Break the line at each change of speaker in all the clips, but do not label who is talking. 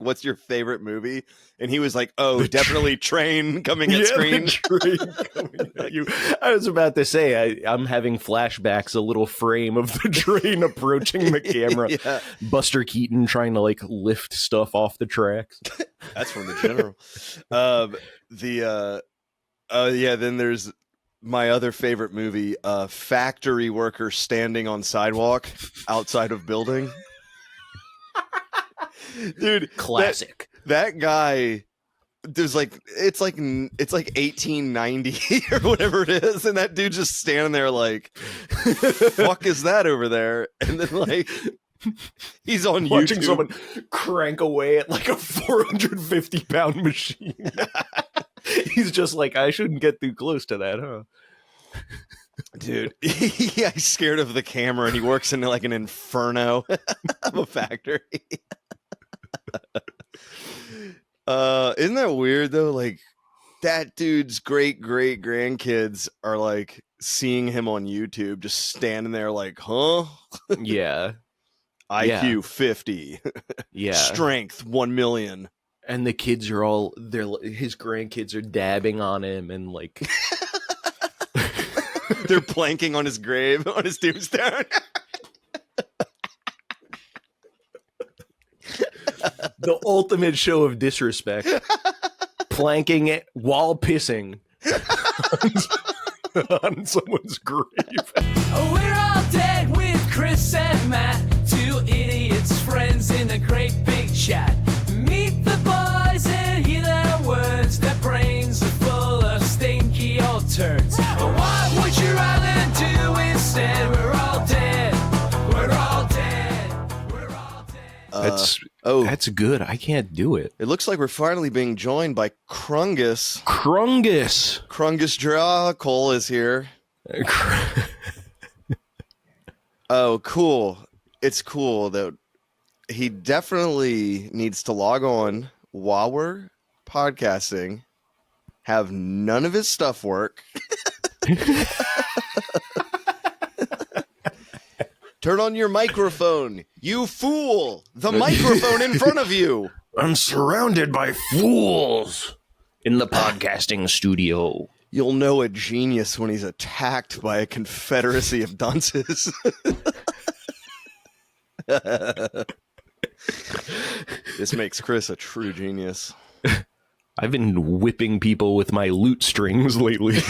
what's your favorite movie? And he was like, oh, definitely Train coming at screen.
Train coming at you. I was about to say, I'm having flashbacks, a little frame of the train approaching the camera.
Yeah.
Buster Keaton trying to like lift stuff off the tracks.
That's from the general. Then there's my other favorite movie, factory worker standing on sidewalk outside of building. Dude,
classic.
That guy, there's like it's like 1890 or whatever it is, and that dude just standing there like, fuck is that over there? And then like he's on
watching
YouTube.
Someone crank away at like a 450-pound machine. He's just like, I shouldn't get too close to that, huh?
Dude, yeah, he's scared of the camera, and he works in like an inferno of a factory. Isn't that weird though? Like that dude's great grandkids are like seeing him on YouTube, just standing there like, huh?
Yeah.
IQ 50.
Yeah.
Strength 1 million.
And the kids are his grandkids are dabbing on him and like
they're planking on his grave, on his tombstone.
The ultimate show of disrespect. Planking it while pissing on someone's grave.
We're all dead with Chris and Matt, two idiots, friends in a great big chat. Meet the boys and hear their words. Their brains are full of stinky old turds. But what would you rather do instead? We're all dead. We're all dead. We're all dead.
That's good. I can't do it.
It looks like we're finally being joined by Krungus.
Krungus
Dracul is here. Oh, cool. It's cool that he definitely needs to log on while we're podcasting, have none of his stuff work. Turn on your microphone, you fool! The microphone in front of you!
I'm surrounded by fools in the podcasting studio.
You'll know a genius when he's attacked by a confederacy of dunces. This makes Chris a true genius.
I've been whipping people with my lute strings lately.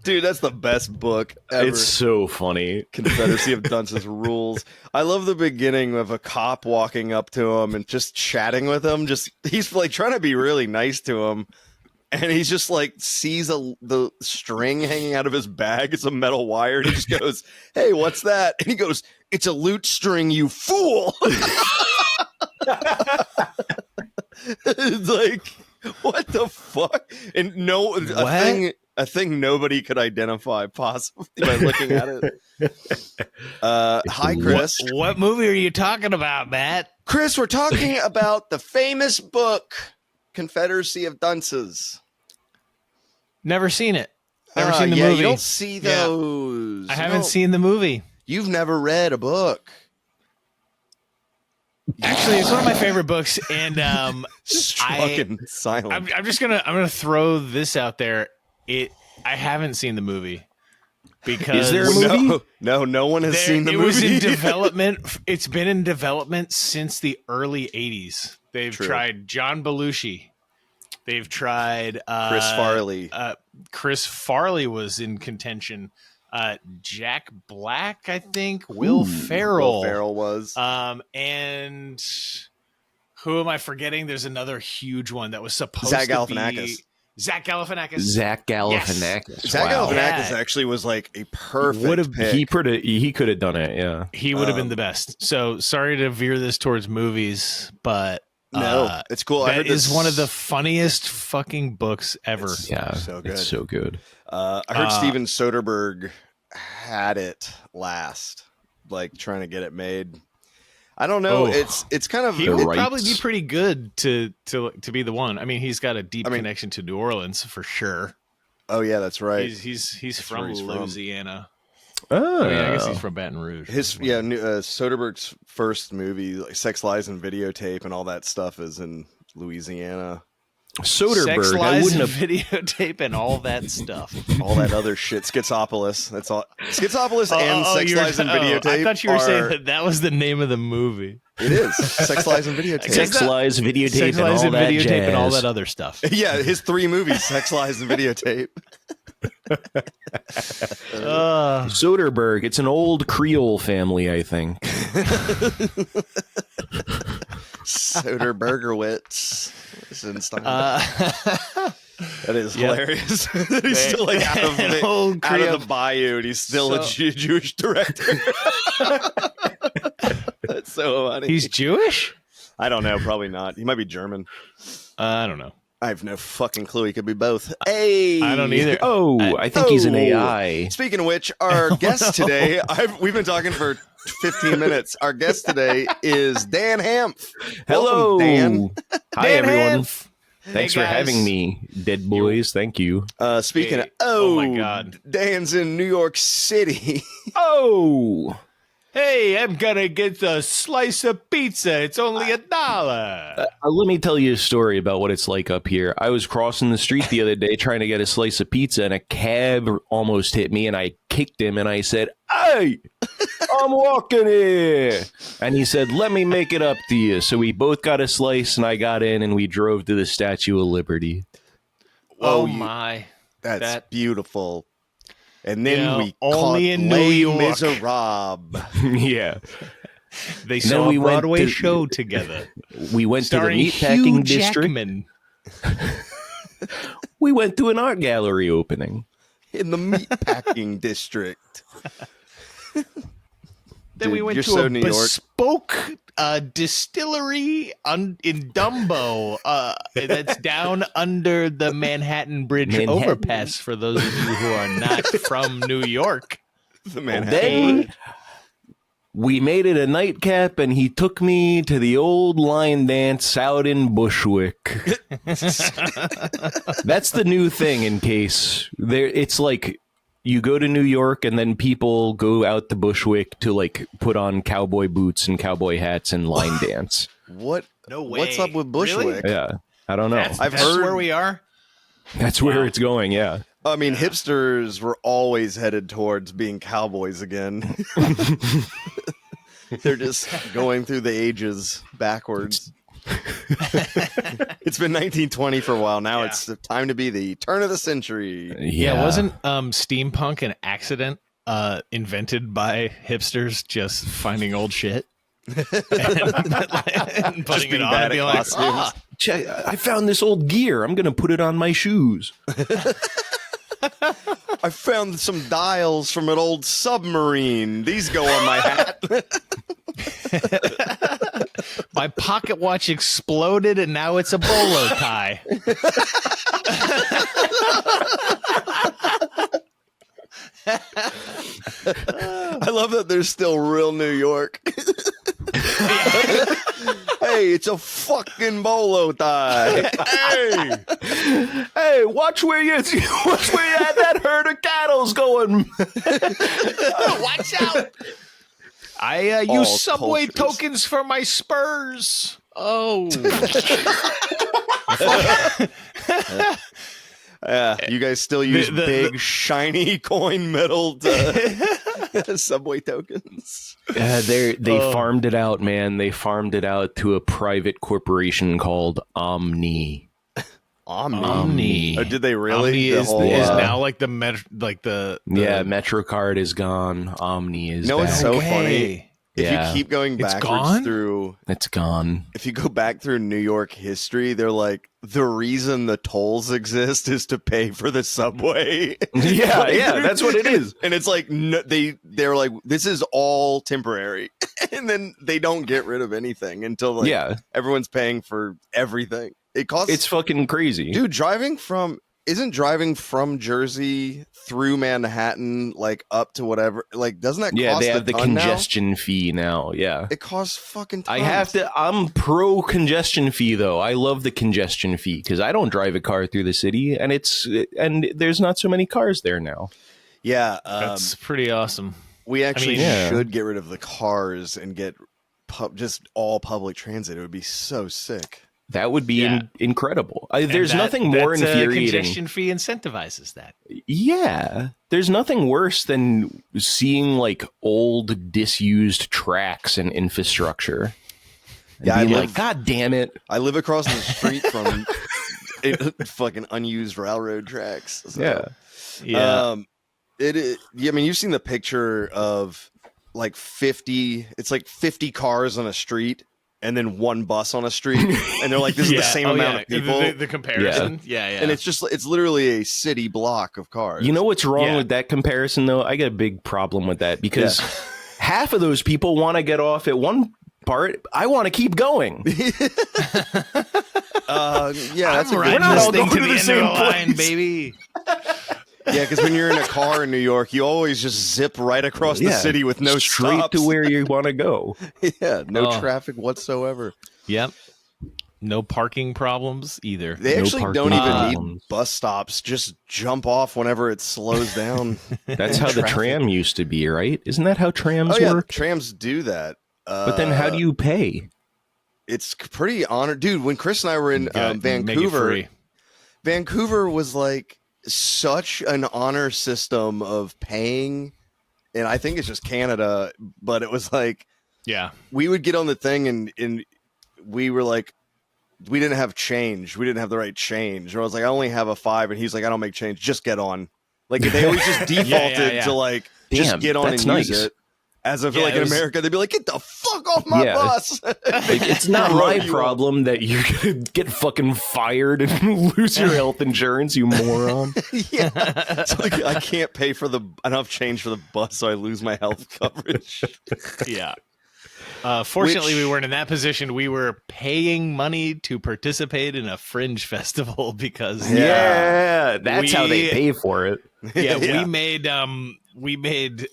Dude, that's the best book ever.
It's so funny.
Confederacy of Dunces rules. I love the beginning of a cop walking up to him and just chatting with him. He's like trying to be really nice to him. And he's just like sees the string hanging out of his bag. It's a metal wire. And he just goes, hey, what's that? And he goes, it's a lute string, you fool. It's like, what the fuck? And a thing nobody could identify possibly by looking at it. Hi, Chris.
What movie are you talking about, Matt?
Chris, we're talking about the famous book, Confederacy of Dunces.
Never seen it. Never seen the movie.
You don't see those.
I haven't seen the movie.
You've never read a book.
Actually, it's one of my favorite books, and
struck in silence.
I'm gonna throw this out there. I haven't seen the movie because
is there a movie?
No one has seen the movie.
It was in development. It's been in development since the early '80s. They've tried John Belushi. They've tried
Chris Farley.
Chris Farley was in contention. Jack Black, I think. Will Ferrell.
Will Ferrell was.
And who am I forgetting? There's another huge one that was supposed
Zach
to
Galifianakis.
be Zach Galifianakis.
Zach Galifianakis.
Yes.
Zach Galifianakis actually was like a perfect pick.
He could have done it, yeah.
He would have been the best. So sorry to veer this towards movies, but
no, it's cool.
That is one of the funniest fucking books ever.
So good.
It's so good.
I heard Steven Soderbergh had it last, like trying to get it made. I don't know. It's kind of
he would probably be pretty good to be the one. I mean, he's got a deep connection to New Orleans for sure.
Oh yeah, that's right.
He's from Louisiana. I mean, I guess he's from Baton Rouge.
Soderbergh's first movie, like Sex, Lies, and Videotape, and all that stuff, is in Louisiana.
Soderbergh.
Sex,
I
Lies,
wouldn't
and
have.
Videotape and all that stuff.
All that other shit. Schizopolis. That's all. Schizopolis and Sex, Lies, and Videotape.
I thought you were saying that was the name of the movie.
It is. Sex, Lies, and Videotape.
Sex, Lies, Videotape,
Sex,
and
Lies,
all
and
that
Videotape
jazz.
and all that other stuff.
Yeah, his 3 movies, Sex, Lies, and Videotape.
Soderbergh. It's an old Creole family, I think.
Soderbergerwitz. That is hilarious. He's still like out of the bayou, and he's still a Jewish director. That's so funny.
He's Jewish?
I don't know. Probably not. He might be German.
I don't know.
I have no fucking clue. He could be both. Hey,
I don't either.
I think he's an AI.
Speaking of which, our guest today, we've been talking for 15 minutes. Our guest today is Dan Hanf.
Hello,
Welcome, Dan.
Hi,
Dan
everyone.
Hanf.
Thanks
Hey,
for
guys.
having me, dead boys. Thank you.
Speaking
Hey.
of,
Oh my God.
Dan's in New York City.
Oh,
Hey, I'm gonna get a slice of pizza. It's only $1.
let me tell you a story about what it's like up here. I was crossing the street the other day trying to get a slice of pizza, and a cab almost hit me, and I kicked him, and I said, "Hey, I'm walking here." And he said, "Let me make it up to you." So we both got a slice, and I got in, and we drove to the Statue of Liberty.
Oh my.
That's beautiful. And then we
only
caught
in New
Les
York.
Miserables.
Yeah.
They
then
saw
we
a
went
Broadway
to-
show together.
We went to the
Starring
meatpacking
Hugh
district.
Jackman.
We went to an art gallery opening.
In the meatpacking district.
Then we
Dude,
went
you're
to
so
a
New York.
bespoke distillery in Dumbo that's down under the Manhattan Bridge overpass for those of you who are not from New York.
The Manhattan.
Then we made it a nightcap, and he took me to the old line dance out in Bushwick. That's the new thing. In case it's like you go to New York, and then people go out to Bushwick to like put on cowboy boots and cowboy hats and line dance.
What?
No way.
What's up with Bushwick?
Really?
Yeah, I don't know.
I've
That's
heard-
where we are.
That's where it's going. Yeah.
I mean, hipsters were always headed towards being cowboys again. They're just going through the ages backwards. It's been 1920 for a while. Now
Yeah.
it's time to be the turn of the century.
Yeah, wasn't steampunk an accident invented by hipsters just finding old shit and putting it
being
on
bad
and being
at
like,
costumes.
Check, I found this old gear. I'm going to put it on my shoes.
I found some dials from an old submarine. These go on my hat.
my pocket watch exploded and now it's a bolo tie.
I love that there's still real New York. Hey, it's a fucking bolo tie.
Hey, watch where you had that herd of cattle's going.
Watch out! I
All
use subway
cultures.
tokens for my spurs. Oh,
You guys still use
the-
big, shiny coin metal subway tokens.
They farmed it out, man. They farmed it out to a private corporation called Omni.
Omni.
Oh, did they really?
Omni
The
is,
whole,
is
uh,
now like the
Yeah, MetroCard is gone. Omni is
No, it's
back.
so
Okay.
funny. If
Yeah.
you keep going
It's
backwards
gone?
through,
It's gone.
if you go back through New York history, they're like, the reason the tolls exist is to pay for the subway.
Yeah, that's what it is.
And it's like, no, they're like, this is all temporary. And then they don't get rid of anything until like
Yeah,
everyone's paying for everything. It costs,
it's fucking crazy.
dude, isn't driving from Jersey through Manhattan like up to whatever, like doesn't that
Yeah,
cost
they
a
have the
ton now?
congestion fee now. Yeah.
It costs fucking tons.
I'm pro congestion fee though. I love the congestion fee because I don't drive a car through the city, and there's not so many cars there now.
Yeah,
That's pretty awesome.
we actually
yeah.
should get rid of the cars and get just all public transit. It would be so sick.
That would be
Yeah.
incredible. There's
And
nothing more
that,
infuriating.
Congestion fee incentivizes that.
Yeah. There's nothing worse than seeing like old disused tracks and infrastructure. And
Yeah, I
being
live-
like, God damn it.
I live across the street from fucking unused railroad tracks. So.
Yeah.
Yeah.
Yeah, I mean, you've seen the picture of like 50. It's like 50 cars on a street, and then one bus on a street, and they're like, "This is the same amount of people."
The comparison. Yeah.
And it's literally a city block of cars.
You know what's wrong
Yeah.
with that comparison, though? I got a big problem with that because half of those people want to get off at one part. I want to keep going.
Yeah, that's a
I'm
good
riding this
all
thing
going
to
to
the
the
end of the
same
line,
place.
baby.
Yeah, because when you're in a car in New York, you always just zip right across the city with no
straight
stops.
to where you want to go.
Yeah, no
Oh.
traffic whatsoever.
Yep. No parking problems either.
They
No
actually
parking
don't even
problems.
need bus stops. Just jump off whenever it slows down.
That's how the
Traffic.
tram used to be, right? Isn't that how trams
Oh yeah,
work?
trams do that.
But then how do you pay?
It's pretty honored, dude. When Chris and I were in
Gotta make it
Vancouver,
free.
Vancouver was like such an honor system of paying, and I think it's just Canada. But it was like
Yeah.
we would get on the thing, and we were like, we didn't have change. We didn't have the right change. And I was like, I only have a 5, and he's like, I don't make change. Just get on. Like they always just defaulted
yeah.
to like just
Damn,
get on
that's
and use
nice.
it. As if
Yeah,
like
it
in
was-
America, they'd be like, "Get the fuck off my
Yeah.
bus!"
Like, it's not
Roll
my
you
problem that you're going to get fucking fired and lose your health insurance, you moron.
Yeah, it's like, I can't pay for enough change for the bus, so I lose my health coverage.
Yeah. Fortunately,
Which-
we weren't in that position. We were paying money to participate in a fringe festival because
Yeah, that's how they
We-
pay for it.
yeah,
Yeah.
we made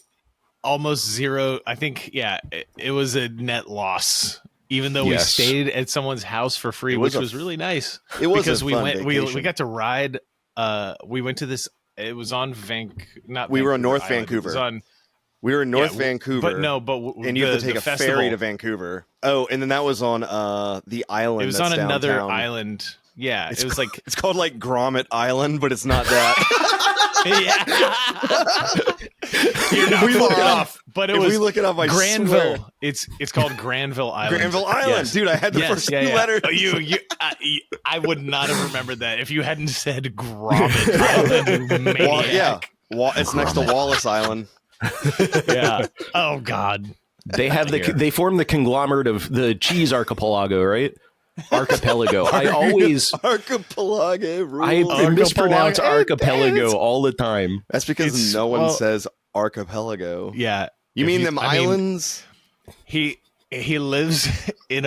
almost zero. I think it was a net loss. Even though
Yes.
we stayed at someone's house for free,
It was
which
a
was really nice.
It was
Because
a
we
fun
went, we
vacation.
got to ride. We went to this. It was on
We were on North
Island. It
Vancouver.
was on,
We were in North
yeah,
Vancouver,
but no, but
and you have to take
the
a
festival,
ferry to Vancouver. Oh, and then that was on the island.
It was
that's
on another
downtown.
island. Yeah,
It's
it was like
It's called like Grommet Island, but it's not that.
You're not
we look
far
it up-
off, but it
if
was
we look it up, I swear.
Granville. It's called Granville Island.
Granville Island,
Yes.
dude. I had the
Yes,
first
yeah,
two
yeah.
letters.
Oh, I would not have remembered that if you hadn't said Grommet Island. You maniac.
Yeah, it's next to Wallace Island.
Yeah. Oh God.
They have
Here.
they form the conglomerate of the cheese archipelago, right? Archipelago. I always
Archipelago rules.
I mispronounce
Archipelago.
archipelago all the time.
That's because
It's-
no one
well-
says archipelago.
Yeah.
You
If
mean them
I mean,
islands?
He lives in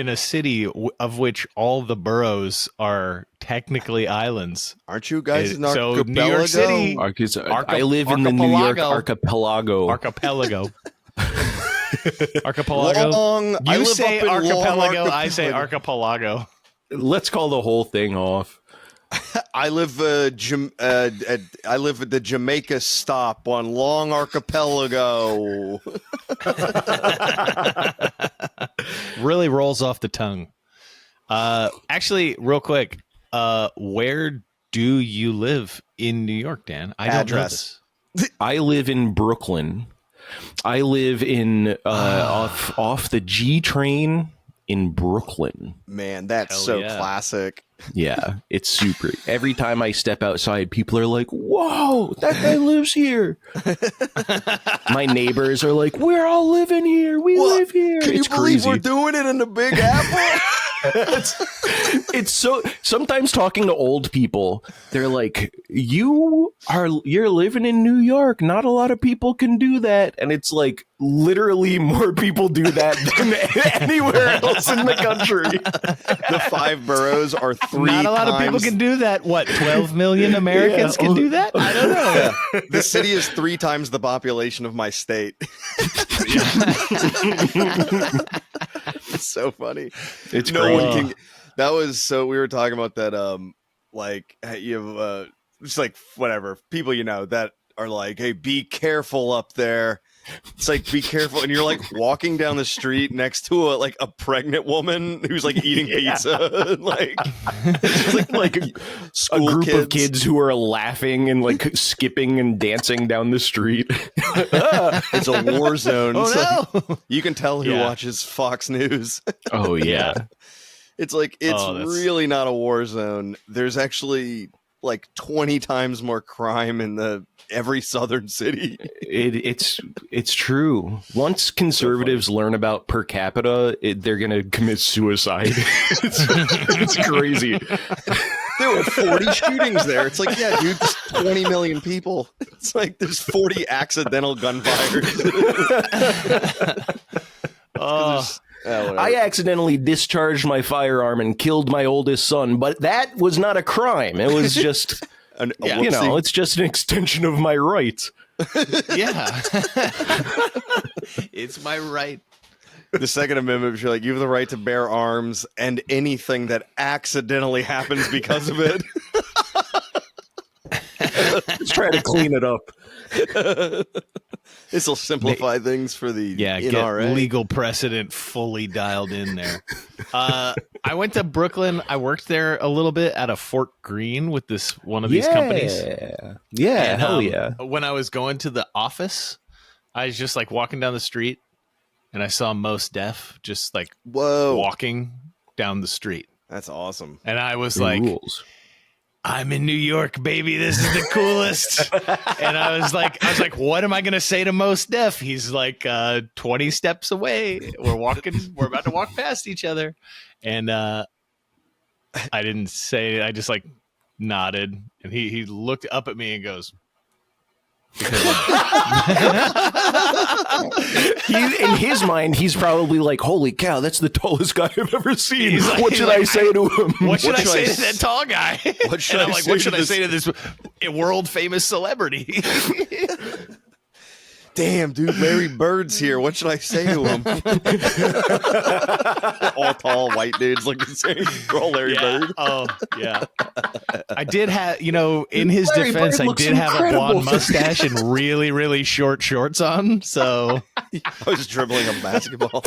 a city of which all the boroughs are technically islands.
Aren't you guys in
so
archipelago?
New York City-
I live in the New York
Archipelago.
archipelago.
Archipelago.
Long. I
You
live
say
up in Long
archipelago. I say archipelago.
Let's call the whole thing off.
I live. I live at the Jamaica stop on Long Archipelago.
Really rolls off the tongue. Actually, real quick, where do you live in New York, Dan? I don't know
Address.
this.
I live in Brooklyn. I live in off the G train in Brooklyn.
Man, that's
Hell
so
yeah.
classic.
Yeah, it's super. Every time I step outside, people are like, "Whoa, that guy lives here." My neighbors are like, "We're all living here. We
What?
live here."
Can
It's
you believe
crazy.
we're doing it in the Big Apple?
It's so. Sometimes talking to old people, they're like, you're living in New York. Not a lot of people can do that, and it's like literally more people do that than anywhere else in the country.
The 5 boroughs are 3
Not a lot of people can do that. What, 12 million Americans can do that? I don't know.
The city is 3 times the population of my state. It's so funny.
It's
No
crazy.
one can. That was so. We were talking about that. Like you have just like whatever people that are like, "Hey, be careful up there." It's like, be careful, and you're like walking down the street next to a pregnant woman who's like eating pizza, like it's just like
a
school
group
kids.
of kids who are laughing and like skipping and dancing down the street.
It's a war zone.
Oh
so
no!
you can tell who
Yeah.
watches Fox News.
Oh yeah.
It's like it's
that's-
really not a war zone. There's actually like 20 times more crime in every southern city.
It's true. Once conservatives learn about per capita, they're gonna commit suicide. it's crazy.
There were 40 shootings there. It's like, yeah, dude, there's 20 million people. It's like there's 40 accidental gunfires.
I accidentally discharged my firearm and killed my oldest son, but that was not a crime. It was just, it's just an extension of my rights.
Yeah, it's my right.
The Second Amendment, you're like, you have the right to bear arms and anything that accidentally happens because of it.
Let's try to clean it up.
This will simplify things for the NRA.
Get legal precedent fully dialed in there. I went to Brooklyn. I worked there a little bit at a Fort Greene with one of these companies.
Yeah,
And,
hell yeah.
When I was going to the office, I was just like walking down the street, and I saw Mos Def just like walking down the street.
That's awesome.
And I was like,
Rules.
I'm in New York, baby. This is the coolest. And I was like, what am I going to say to Mos Def? He's like 20 steps away. We're about to walk past each other. And I didn't say it. I just like nodded. And he looked up at me and goes,
In his mind, he's probably like, holy cow, that's the tallest guy I've ever seen.
He's like-
what should I say to him?
what should I say to that tall guy?
What should
And I'm
I
like,
say
what
to
should I
this-
say to this world famous celebrity?
Damn, dude, Larry Bird's here. What should I say to him? All tall white dudes like the same. We're all Larry Bird.
Oh, yeah. I did have, in his
Larry
defense,
Bird
I
looks
did have a
incredible.
blonde mustache and really, really short shorts on. So,
I was dribbling a basketball.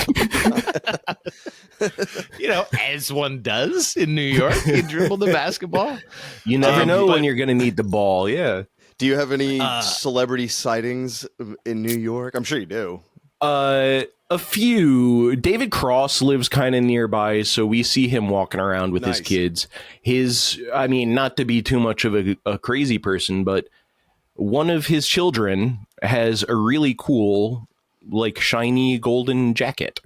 as one does in New York, you dribble the basketball.
You never know
but-
when you're going to need the ball. Yeah.
Do you have any celebrity sightings in New York? I'm sure you do.
A few. David Cross lives kind of nearby, so we see him walking around with his
Nice.
kids. Not to be too much of a crazy person, but one of his children has a really cool, like, shiny golden jacket.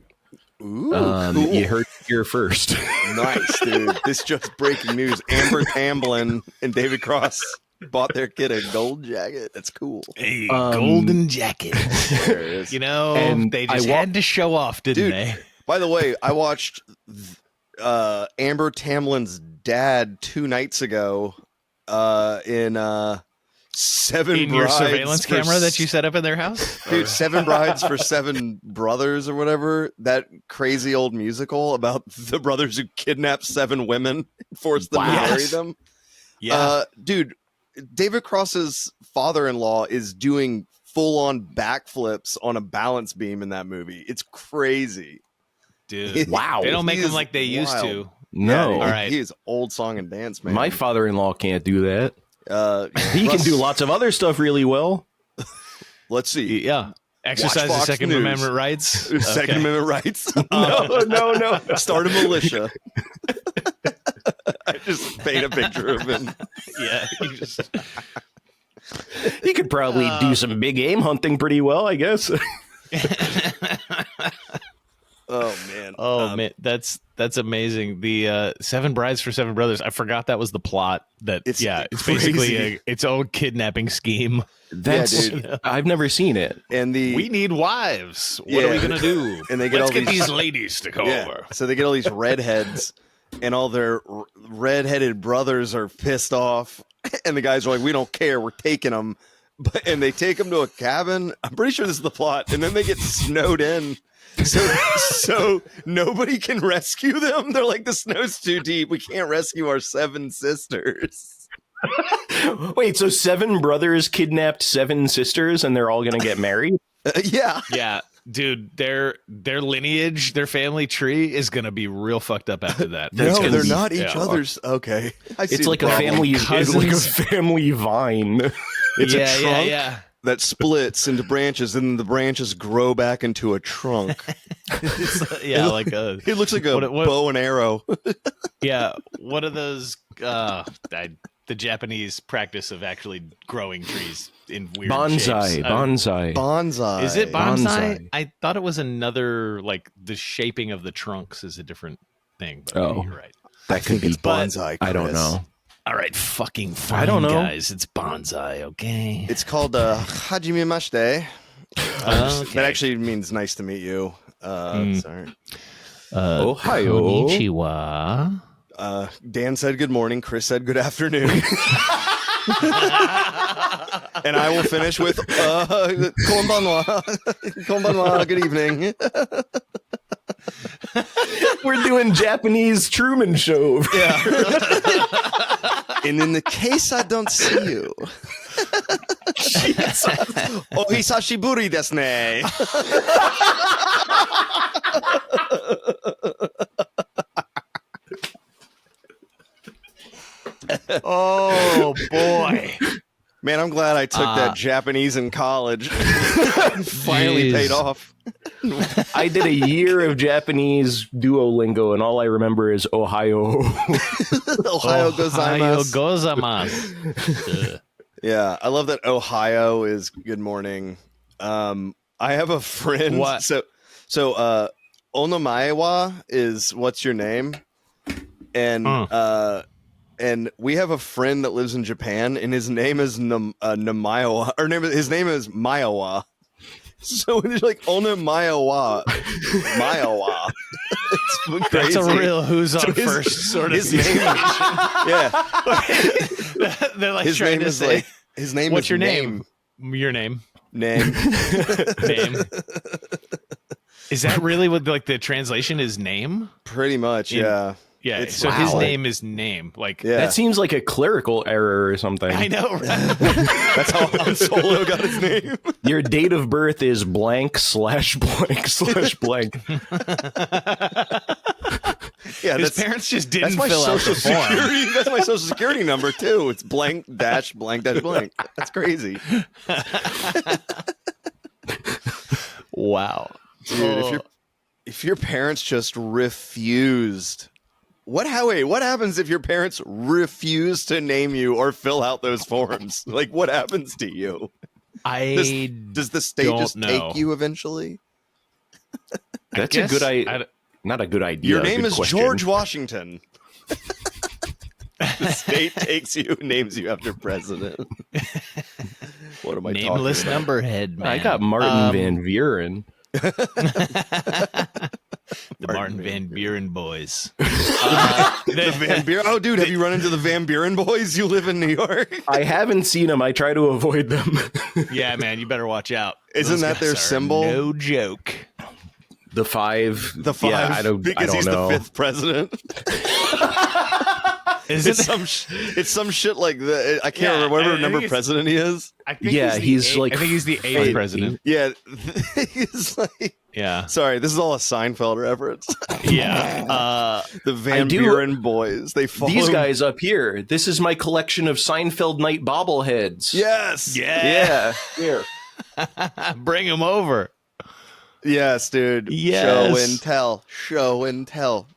Ooh, cool.
You heard it here first.
Nice, dude. This just breaking news. Amber Tamblyn and David Cross bought their kid a gold jacket. That's cool.
A golden jacket.
There it is.
And
They just had to show off, didn't
Dude,
they?
By the way, I watched Amber Tamlin's dad 2 nights ago in Seven
In your
Brides
surveillance
for
camera that you set up in their house?
Dude, Seven Brides for Seven Brothers or whatever. That crazy old musical about the brothers who kidnap 7 women and force them to marry them.
Yeah.
Dude, David Cross's father-in-law is doing full-on backflips on a balance beam in that movie. It's crazy.
Dude.
Wow.
They don't make
He
them
is
like they used
wild.
to.
No.
Yeah,
All right.
He is old song and dance, man.
My father-in-law can't do that. He
Russ,
can do lots of other stuff really well.
Let's see.
Yeah. Exercise the
Fox
Second
News.
Amendment rights.
Second
Okay.
Amendment rights.
No.
Start a militia. I just paint a picture of him.
Yeah. You just,
He could probably do some big game hunting pretty well, I guess.
Oh man.
man, that's amazing. The 7 Brides for 7 Brothers. I forgot that was the plot. It's basically
crazy.
its own kidnapping scheme.
That's
dude.
I've never seen it.
And
We need wives. What are we
Yeah.
gonna do?
And they get
Let's
all
get
these-
these ladies to come over.
So they get all these redheads, and all their redheaded brothers are pissed off. And the guys are like, "We don't care. We're taking them." And they take them to a cabin. I'm pretty sure this is the plot. And then they get snowed in. So nobody can rescue them. They're like, the snow's too deep. We can't rescue our 7 sisters.
Wait, so 7 brothers kidnapped 7 sisters and they're all going to get married?
Yeah.
Yeah, dude, their lineage, their family tree is gonna be real fucked up after that.
That's
No,
gonna
they're
be-
not each
yeah.
other's. Okay. I see
It's
the
like a
problem.
family. It's like a
Cousins.
family vine.
It's
yeah,
a trunk
yeah.
that splits into branches, and the branches grow back into a trunk.
Yeah, like a
It looks like a
What-
bow and arrow.
yeah. What are those? The Japanese practice of actually growing trees in weird
Bonsai,
shapes.
bonsai.
Bonsai.
Is it bonsai?
Bonsai.
I thought it was another, like the shaping of the trunks is a different thing. But
Oh.
you're right.
That could be.
It's bonsai.
I don't
Chris.
know.
All right, fucking fine,
I don't know.
guys. It's bonsai, okay?
It's called Hajime Mashite.
Okay.
That actually means nice to meet you. Sorry.
Ohio.
Konnichiwa.
Dan said good morning. Chris said good afternoon. And I will finish with konbanwa. Konbanwa. Good evening.
We're doing Japanese Truman Show.
Yeah. And in the case I don't see you. Oh, hisashiburi desu ne.
Oh boy.
Man, I'm glad I took that Japanese in college. Finally
Jeez.
paid off.
I did a year of Japanese Duolingo, and all I remember is Ohio.
Ohio gozaimasu.
gozaimasu.
Yeah, I love that Ohio is good morning. I have a friend.
What?
So Onomaewa is what's your name? And we have a friend that lives in Japan, and his name is Namaewa, or his name is Maiwa. So it's like Onomaewa, Maiwa. It's crazy.
That's a real who's on
his-
first sort of
his name- Yeah,
They're like
his
trying
name
to
is
say,
like his name.
what's
is
your name? Your name.
Name.
Name. Is that really what like the translation is name?
Pretty much,
In-
yeah.
Yeah.
It's-
So his
wow.
name is name. Like
Yeah.
That seems like a clerical error or something.
I know, right?
That's how Han Solo got his name.
Your date of birth is blank slash blank slash blank.
Yeah,
His parents just
that's
didn't
my
fill out
social
the form.
security. That's my social security number too. It's blank dash blank dash blank. That's crazy,
Wow.
dude. If your parents just refused, what happens if your parents refuse to name you or fill out those forms? Like, what happens to you? Does the state
don't
just
know.
take you eventually?
That's a good idea. Not a good idea.
Your name
good
is
question.
George Washington. The state takes you, names you after president. What am I
Nameless
talking about?
numberhead, man.
I got Martin Van Buren.
The Martin Van Buren boys.
The Van Buren. Oh, dude, have you run into the Van Buren boys? You live in New York.
I haven't seen them. I try to avoid them.
Yeah, man, you better watch out.
Isn't
Those
that
guys
their
are
symbol?
No joke.
The 5.
The 5.
Yeah, I don't
because he's
know.
the 5th president.
Is
It's
it?
it's some shit like the I can't
Yeah,
remember
I
whatever
think
number
it's-
president he is.
I think
Yeah, he's like
I think he's the 8th
15.
president.
Yeah, he's like.
Yeah.
Sorry, this is all a Seinfeld reference.
Yeah.
The Van
do-
Buren boys. They follow
These guys up here. This is my collection of Seinfeld night bobbleheads.
Yes.
Yeah.
Here.
Bring him over.
Yes, dude.
Yes.
Show and tell. Show and tell.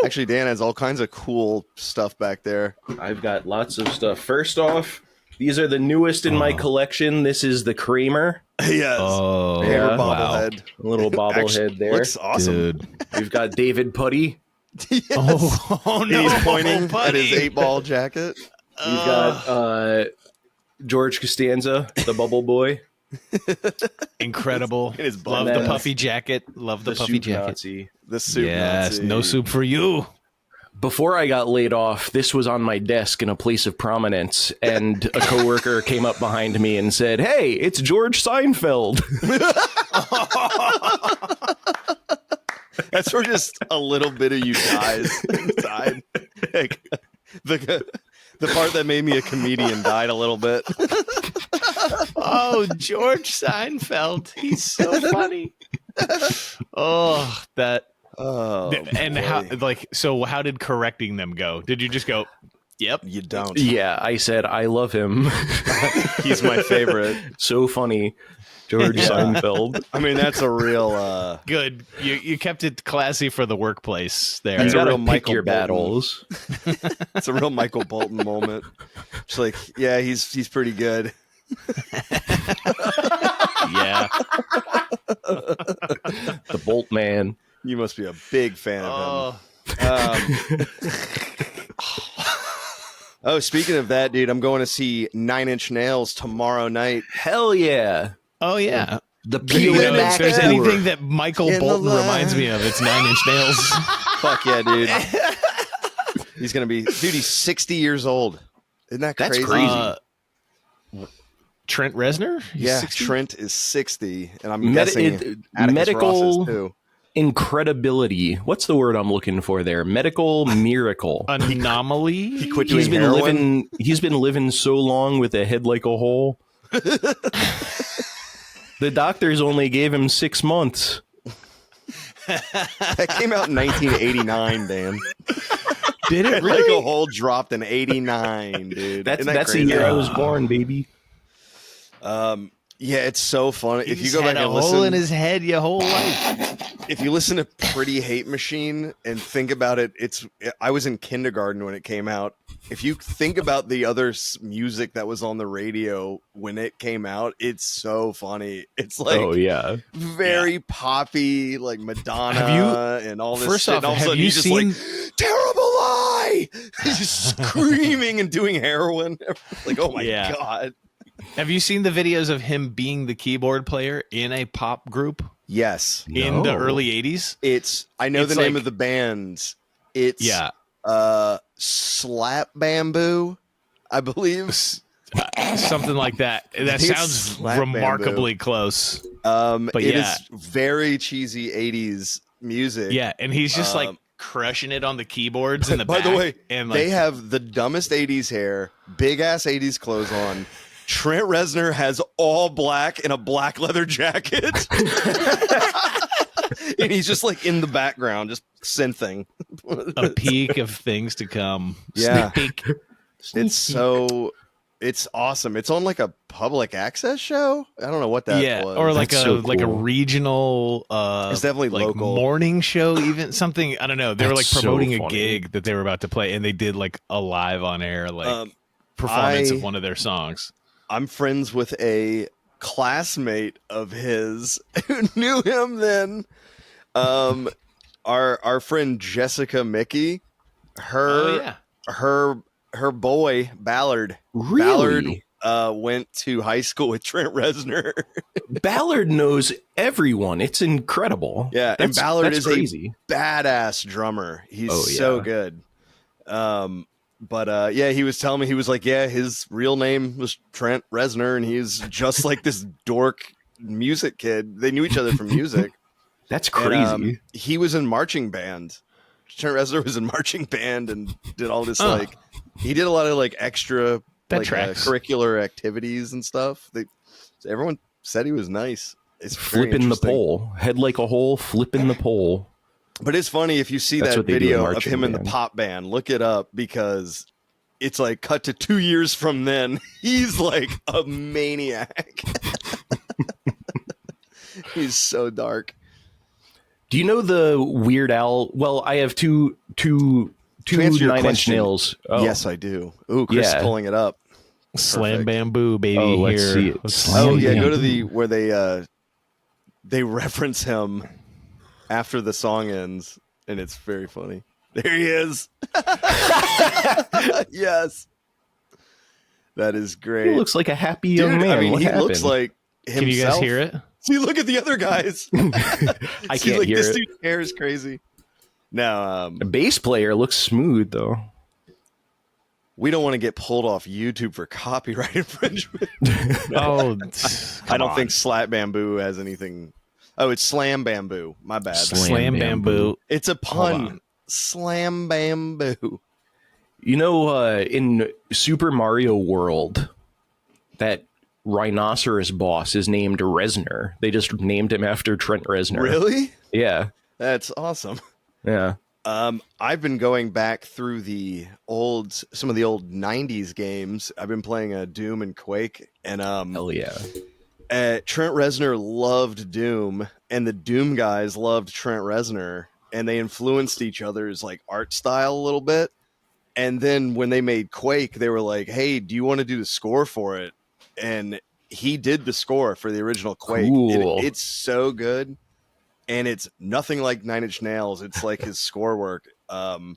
Actually, Dan has all kinds of cool stuff back there.
I've got lots of stuff. First off, these are the newest in my collection. This is the Kramer.
Yes.
Oh,
Hammer
yeah.
bobblehead.
A little bobblehead
Actually,
there.
Looks awesome.
dude.
We've got David Putty.
Yes.
Oh no.
He's pointing at
buddy.
his 8-ball jacket.
We've got George Costanza, the bubble boy.
Incredible.
In his
Love
bananas.
the puffy jacket. Love the puffy
soup
jacket.
Nazi.
The soup
Yes,
Nazi.
no soup for you.
Before I got laid off, this was on my desk in a place of prominence, and a coworker came up behind me and said, "Hey, it's George Seinfeld."
That's where just a little bit of you dies inside. Like, The part that made me a comedian died a little bit.
Oh, George Seinfeld. He's so funny. Oh, that.
Oh,
And
boy.
how did correcting them go? Did you just go, yep?
You don't.
Yeah, I said I love him.
He's my favorite.
So funny, George Seinfeld.
I mean, that's a real.
Good. You kept it classy for the workplace there.
That's
You
a
gotta
real
pick
Michael
your
Bolton.
battles.
It's a real Michael Bolton moment. It's like, yeah, he's pretty good.
Yeah.
The Bolt Man.
You must be a big fan of him.
Oh,
Oh, speaking of that, dude, I'm going to see 9 Inch Nails tomorrow night.
Hell yeah.
oh yeah.
The
You know,
PO
if there's
tour.
anything that Michael
In the
Bolton
line.
reminds me of, it's 9 Inch Nails.
Fuck yeah, dude. He's going to be, dude, he's 60 years old. Isn't that
That's
crazy?
crazy.
Trent Reznor? He's
Yeah,
60?
Trent is 60, and I'm guessing Atticus Ross
medical
is too.
incredibility. What's the word I'm looking for there? Medical miracle.
Anomaly?
He quit
He's
doing
been
heroin.
living. He's been living so long with a head like a hole. The doctors only gave him 6 months.
That came out in 1989, Dan.
Did it
Like
really?
a hole dropped in 89, dude.
That's
Isn't that
the
crazy?
year I was born, baby.
Yeah, it's so funny. If you
He's
go
had
back
a
and
hole in
listen,
his head your whole life.
if you listen to Pretty Hate Machine and think about it, I was in kindergarten when it came out. If you think about the other music that was on the radio when it came out, it's so funny. It's like
Oh yeah.
very poppy, like Madonna and all this
First
shit.
off,
and all of a
have
sudden
you
he's just
seen-
like, terrible lie! He's just screaming and doing heroin. Like, oh my
Yeah.
God.
Have you seen the videos of him being the keyboard player in a pop group
Yes.
in the
No.
early 80s?
I know
It's
the name
like-
of the band. It's
Yeah.
Slap Bamboo, I believe.
Something like that. That
think it's
sounds
Slap
remarkably close.
But
But
it
yeah.
is very cheesy 80s music.
Yeah, and he's just like
Um,
crushing it on the keyboards in the
By
back.
the way,
and like,
they have the dumbest 80s hair, big ass 80s clothes on. Trent Reznor has all black and a black leather jacket. And he's just like in the background, just synthing.
a peak of things to come.
Yeah.
Sneak peek.
It's awesome. It's on like a public access show. I don't know what that
Yeah,
was.
or like
That's
a
so
like a
cool.
regional
It's definitely
like
local.
morning show, even something. I don't know. They were like
That's so
promoting a
funny.
gig that they were about to play, and they did like a live on air like performance
I-
of one of their songs.
I'm friends with a classmate of his who knew him then. Our friend Jessica Mickey, her boy Ballard.
Really?
Ballard went to high school with Trent Reznor.
Ballard knows everyone. It's incredible.
Yeah, and
That's
Ballard is
crazy.
a badass drummer. He's
Oh,
so
yeah.
good. But yeah, he was telling me, he was like, yeah, his real name was Trent Reznor, and he's just like this dork music kid. They knew each other from music.
That's
And,
crazy.
he was in marching band. Trent Reznor was in marching band and did all this
Oh.
like he did a lot of like extra
That
like
tracks.
curricular activities and stuff. Everyone said he was nice. It's very
Flipping the
interesting.
pole. Head like a hole, flipping the pole.
But it's funny if you see
That's
that
what they do in
video of
marching
him in the
band.
pop band. Look it up because it's like cut to 2 years from then. He's like a maniac. He's so dark.
Do you know the Weird Al? Well, I have two
To answer your
9 Inch
question,
Nails. Oh.
Yes, I do. Ooh, Chris is
Yeah.
pulling it up.
Slam
Perfect.
bamboo, baby.
Oh, let's
here.
see it.
Let's
Slam
Oh
see
yeah,
it.
go to the where they reference him after the song ends, and it's very funny. There he is. Yes, that is
He
great.
looks like a happy young
Dude,
man.
I mean,
What
he
happened?
looks like himself.
Can you guys hear it?
See, look at the other guys.
I
See,
can't
like,
hear
this
it.
dude's hair is crazy. Now,
The bass player looks smooth though.
we don't want to get pulled off YouTube for copyright infringement.
Oh,
I don't think Slap Bamboo has anything. Oh, it's Slam Bamboo. My bad.
Slam
Slam
bamboo.
bamboo.
It's a
Hold
pun.
on.
Slam Bamboo.
You know, in Super Mario World, that rhinoceros boss is named Reznor. They just named him after Trent Reznor.
Really?
Yeah.
That's awesome.
Yeah.
I've been going back through some of the old 90s games. I've been playing Doom and Quake, and
Hell yeah.
Trent Reznor loved Doom, and the Doom guys loved Trent Reznor, and they influenced each other's like art style a little bit. And then when they made Quake, they were like, "Hey, do you want to do the score for it?" And he did the score for the original Quake.
Cool.
It's so good, and it's nothing like Nine Inch Nails. It's like his score work.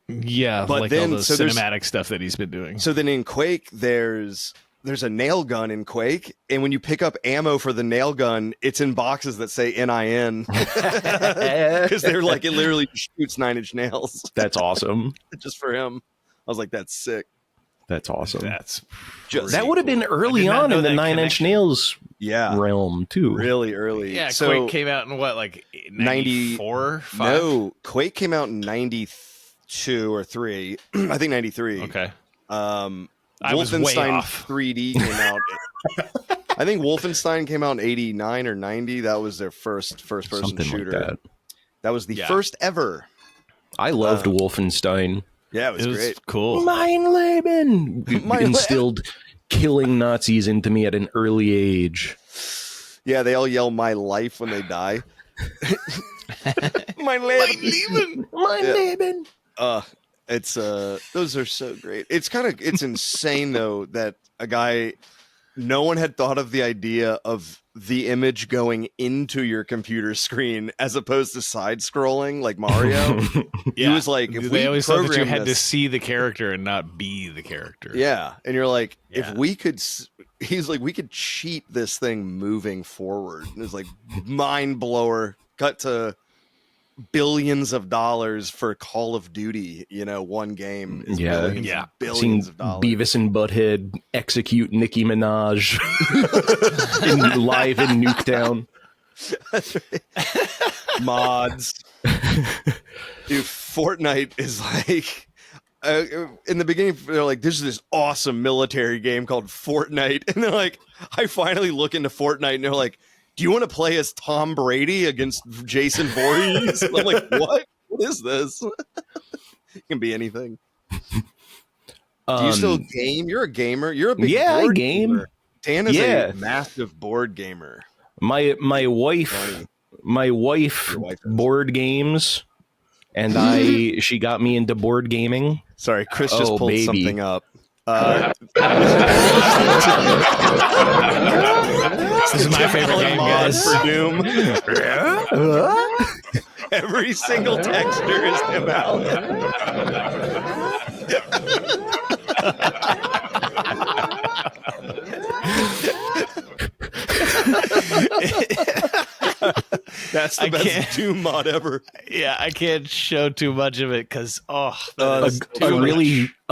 Yeah,
but
like
then
all the cinematic stuff that he's been doing.
So then in Quake, there's a nail gun in Quake, and when you pick up ammo for the nail gun, it's in boxes that say NIN because they're like, it literally shoots 9 Inch Nails.
That's awesome.
Just for him. I was like, that's sick.
That's awesome.
That's
Just
That would have been early
I did not
on
know
in the
that
9 Inch
connection.
Nails
yeah,
realm too.
really early.
yeah.
So
Quake came out in what, like 94?
no, Quake came out in 92 or 3. I think 93.
Okay.
I
was way
Wolfenstein
off.
3D came out. I think Wolfenstein came out in 89 or 90. That was their first person
Something
shooter.
like that.
That was the
Yeah.
first ever.
I loved Wolfenstein.
Yeah, it was great.
cool.
Mein Leben
Mein
instilled killing Nazis into me at an early age.
Yeah, they all yell "My life" when they die. My Leben.
Mein
Yeah.
Leben.
It's those are so great. It's insane though that no one had thought of the idea of the image going into your computer screen as opposed to side scrolling like Mario. He was like, if
they
we
always thought that you
program
had to
this-
see the character and not be the character.
Yeah, and you're like,
Yeah.
if we could, he's like, we could cheat this thing moving forward. And it's like mind blower. Cut to billions of dollars for Call of Duty. One game is
Yeah.
billions,
Yeah.
and billions
Seeing
of dollars.
Beavis and Butthead execute Nicki Minaj live in Nuketown.
Mods. Dude, Fortnite is like. In the beginning, they're like, "This is this awesome military game called Fortnite," and they're like, "I finally look into Fortnite," and they're like, "Do you want to play as Tom Brady against Jason Voorhees?" And I'm like, "What? What is this?" It can be anything. Do you still game? You're a gamer. You're a big
Yeah, I
board
game.
gamer. Dan is
Yeah.
a massive board gamer.
My wife
Funny.
Your wife
is.
board games, and she got me into board gaming.
Sorry, Chris just
Oh,
pulled
baby.
something up.
This is my favorite game,
Mod
guys.
for Doom. Every single texture is him out. That's the
I
best
can't-
Doom mod ever.
Yeah, I can't show too much of it because
A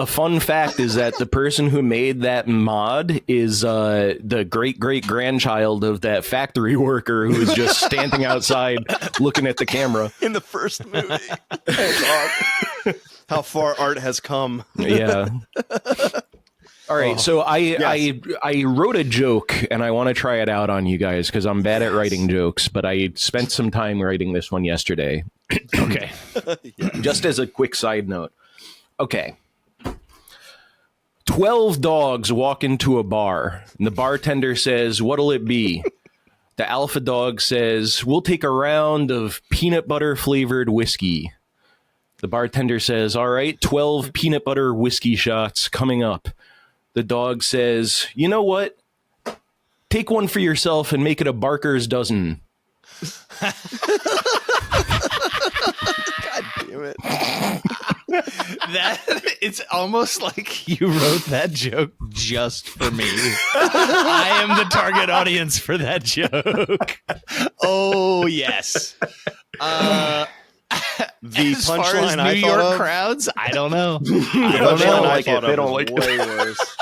fun fact is that the person who made that mod is the great grandchild of that factory worker who was just standing outside looking at the camera.
In the first movie. That's awesome. How far art has come.
Yeah. All right, so I wrote a joke and I want to try it out on you guys because I'm bad at writing jokes, but I spent some time writing this one yesterday.
okay.
Just as a quick side note. Okay. 12 dogs walk into a bar, and the bartender says, "What'll it be?" The alpha dog says, "We'll take a round of peanut butter flavored whiskey." The bartender says, "All right, 12 peanut butter whiskey shots coming up." The dog says, "You know what? Take one for yourself and make it a Barker's dozen."
God damn it.
That it's almost like you wrote that joke just for me. I am the target audience for that joke. Oh yes.
The
As far as
punchline
New
I
York
thought of,
crowds, I don't know.
the
They
punchline
don't
I
like it.
thought
They
of
don't
was
like it.
way worse.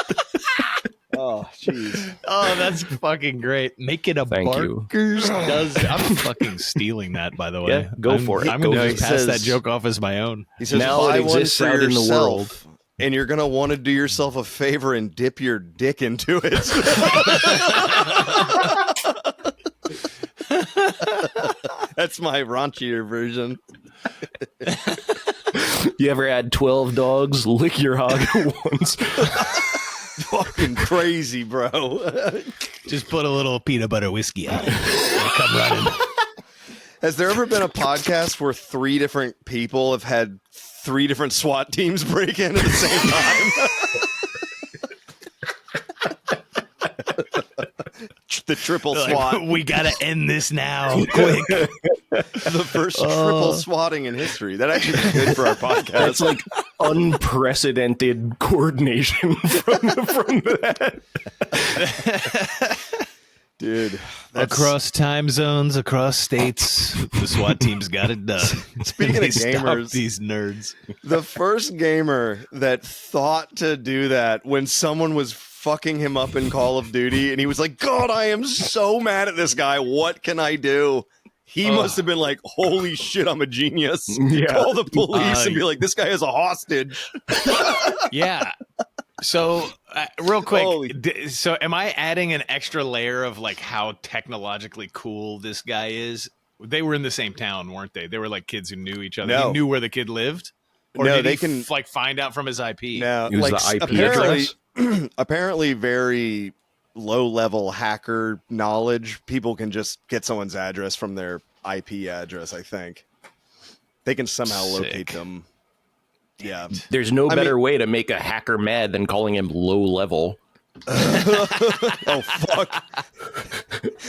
Oh, jeez.
Oh, that's fucking great. Make it a
Thank you.
Barker's dozen. I'm fucking stealing that, by the way.
Yeah, go for it.
I'm
Go
going
for
to
it.
pass
Says-
that joke off as my own.
He says,
Now
buy
it
one
exists
for
out in the
yourself
world.
and you're going to want to do yourself a favor and dip your dick into it. That's my raunchier version.
You ever had 12 dogs lick your hog at once?
Fucking crazy, bro.
Just put a little peanut butter whiskey on it. It'll come running.
Has there ever been a podcast where 3 different people have had 3 different SWAT teams break in at the same time? The triple SWAT.
We gotta end this now, quick.
The first triple swatting in history. That actually be good for our podcast.
That's like unprecedented coordination from that.
Dude.
Across time zones, across states, the SWAT team's got it done.
Speaking of
They stopped
gamers,
these nerds.
the first gamer that thought to do that when someone was fucking him up in Call of Duty and he was like, God, I am so mad at this guy. What can I do? He must have been like, holy shit, I'm a genius.
Yeah.
Call the police and be like, this guy is a hostage.
Yeah. So, real quick,
Holy-
so am I adding an extra layer of like how technologically cool this guy is? They were in the same town, weren't they? They were like kids who knew each other.
No.
He knew where the kid lived. Or
No,
did
they
he
can-
like find out from his IP?
Now,
Use
like,
the IP
apparently,
address?
apparently very low-level hacker knowledge. People can just get someone's address from their IP address, I think. They can somehow locate
Sick.
them. Yeah.
There's no
I
better
mean-
way to make a hacker mad than calling him low level.
Oh, fuck.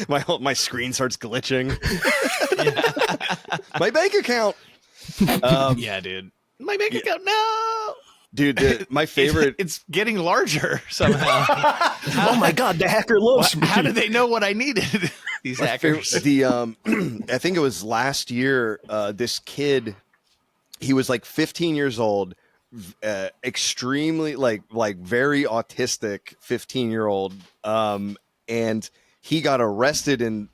My screen starts glitching. My bank account.
Yeah, dude. My bank account, no.
Dude, my favorite...
It's getting larger somehow.
Oh my god, the hacker loves me.
How did they know what I needed? These hackers.
The I think it was last year. This kid, he was like 15 years old, extremely like very autistic 15-year-old, and he got arrested in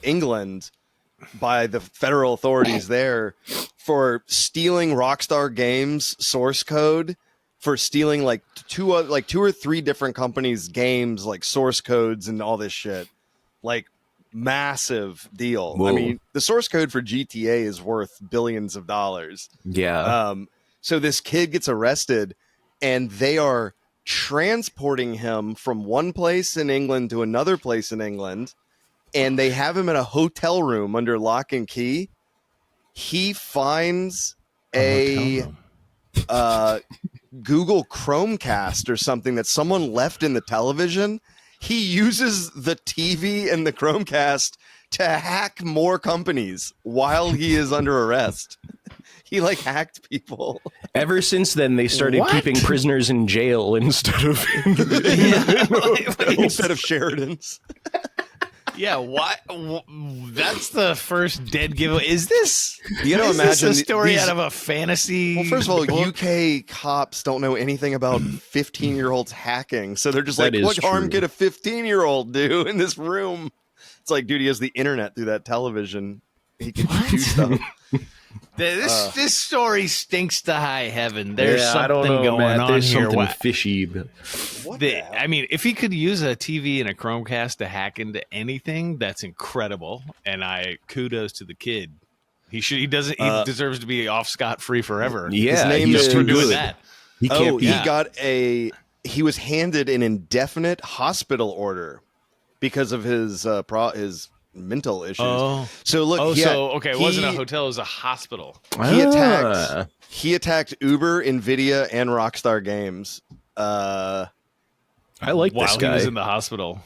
England by the federal authorities there for stealing Rockstar Games source code, for stealing like two or three different companies' games, like source codes and all this shit. Like, massive deal.
Whoa.
I mean, the source code for GTA is worth billions of dollars.
Yeah.
So this kid gets arrested, and they are transporting him from one place in England to another place in England, and they have him in a hotel room under lock and key. He finds a Google Chromecast or something that someone left in the television. He uses the TV and the Chromecast to hack more companies while he is under arrest. He like hacked people.
Ever since then, they started
What?
keeping prisoners in jail instead of.
Instead of Sheridan's.
Yeah, what? That's the first dead giveaway. Is this?
You gotta
is
imagine
this a story
these-
out of a fantasy?
Well, first of all,
book?
UK cops don't know anything about 15-year-olds hacking. So they're just
That
like,
is
what harm
true.
could a 15-year-old do in this room? It's like, dude, he has the internet through that television. He can do stuff.
This story stinks to high heaven. There's
Yeah,
something
I don't know,
going
Matt.
on
There's
here.
something
What-
fishy. But
I mean, if he could use a TV and a Chromecast to hack into anything, that's incredible. And kudos to the kid. He deserves to be off scot-free forever.
yeah,
name
he's
is-
too
for doing
good.
that.
He can't be.
He was handed an indefinite hospital order because of his mental issues. So look,
It wasn't a hotel; it was a hospital.
He attacked Uber, Nvidia, and Rockstar Games.
I like
While
this
he
guy.
was in the hospital,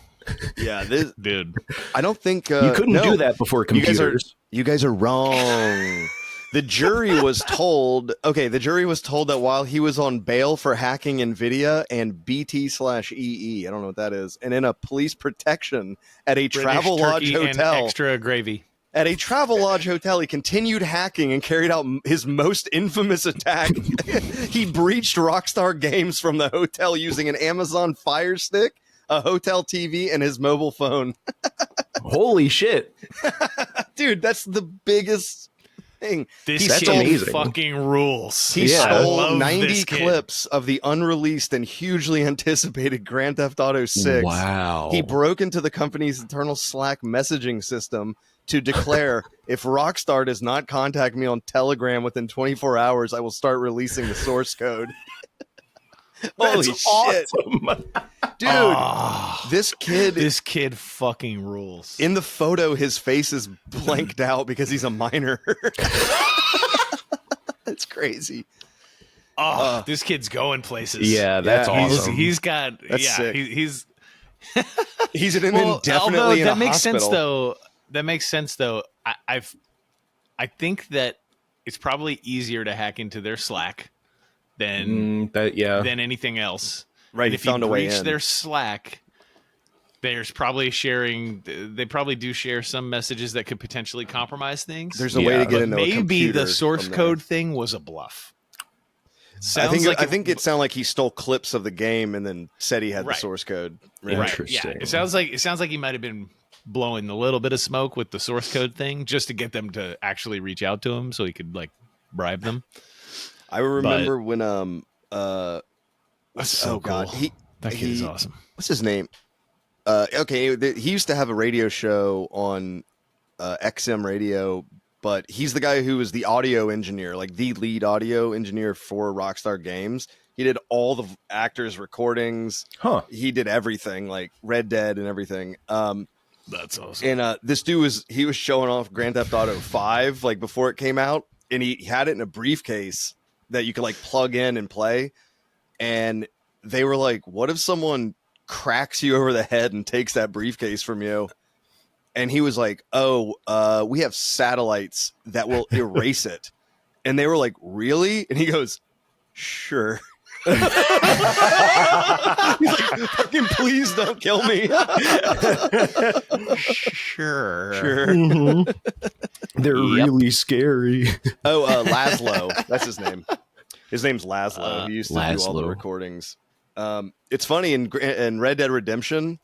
Yeah, this,
dude.
I don't think
You couldn't
no.
do that before
You guys
computers.
are wrong. The jury was told. Okay, the jury was told that while he was on bail for hacking Nvidia and BT/EE, I don't know what that is, and in a police protection at a Travel Lodge
Turkey and
hotel.
extra gravy.
At a Travel Lodge hotel, he continued hacking and carried out his most infamous attack. He breached Rockstar Games from the hotel using an Amazon Fire Stick, a hotel TV, and his mobile phone.
Holy shit!
Dude, that's the biggest thing.
This
That's
kid
amazing.
fucking rules.
He
Yeah.
I
stole
love
90
this kid.
clips of the unreleased and hugely anticipated Grand Theft Auto 6.
Wow.
He broke into the company's internal Slack messaging system to declare, if Rockstar does not contact me on Telegram within 24 hours, I will start releasing the source code. Holy shit.
awesome.
Dude,
Oh,
this kid,
this kid fucking rules.
in the photo, his face is blanked out because he's a minor. It's crazy.
This kid's going places.
Yeah, that's
Yeah,
awesome.
He's got.
That's sick.
He's.
He's in
Well,
indefinitely
although
in
that
a
makes
hospital.
sense though. That makes sense though. I think that it's probably easier to hack into their Slack than
That
anything else.
Right,
And
he
if you
found a way
breach
in.
their Slack, there's probably sharing. They probably do share some messages that could potentially compromise things.
There's a way to get
but
into a
maybe
computer
the source
from there.
code thing was a bluff.
I think
like
I think it sounded like he stole clips of the game and then said he had the
Right.
source code.
Yeah.
right.
Interesting.
Yeah, it sounds like he might have been blowing a little bit of smoke with the source code thing just to get them to actually reach out to him so he could like bribe them.
I remember when
That's so
oh god,
cool. That kid is awesome.
What's his name? He used to have a radio show on XM radio, but he's the guy who was the audio engineer, like the lead audio engineer for Rockstar Games. He did all the actors' recordings.
Huh.
He did everything, like Red Dead and everything.
That's awesome.
And this dude was showing off Grand Theft Auto 5 like before it came out, and he had it in a briefcase that you could like plug in and play. And they were like, "What if someone cracks you over the head and takes that briefcase from you?" And he was like, "Oh, we have satellites that will erase it." And they were like, "Really?" And he goes, "Sure." He's like, "Fucking please don't kill me."
Sure.
Sure.
They're really scary.
Oh, Laszlo. That's his name. His name's Laszlo. He used to do all the
Laszlo.
recordings. It's funny, in Red Dead Redemption,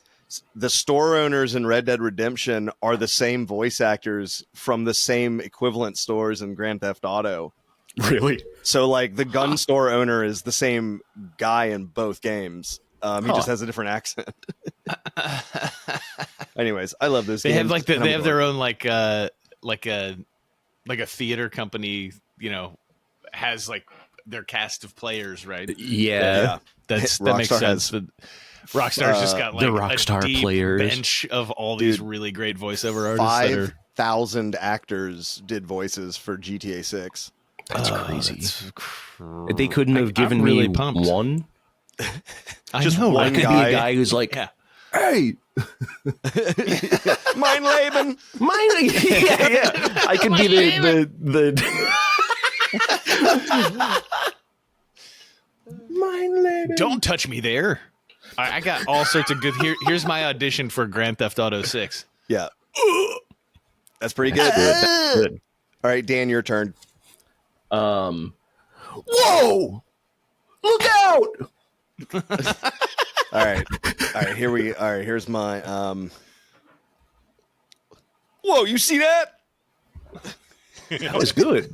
the store owners in Red Dead Redemption are the same voice actors from the same equivalent stores in Grand Theft Auto.
Really?
So, like, the gun store owner is the same guy in both games. He just has a different accent. Anyways, I love those
They
games.
have like
and I'm
they have their
going,
own like a theater company, you know, has like their cast of players, right?
Yeah.
That makes
Rockstar
sense. But Rockstar's just got like
the Rockstar
a deep
players.
bench of all these
Dude,
really great voiceover artists that are
5,000 actors did voices for GTA 6.
That's crazy. They
They
couldn't have given me
pumped.
one.
Just
I
one
could
guy.
be a guy who's like,
Yeah.
hey,
Mein Leben.
mine. Yeah. I could be the mine lady.
Don't touch me there. I got all sorts of good. Here's my audition for Grand Theft Auto 6.
Yeah. That's pretty good.
That's good.
All right, Dan, your turn.
Whoa! Look out!
All right. Here's my Whoa, you see that?
That was good.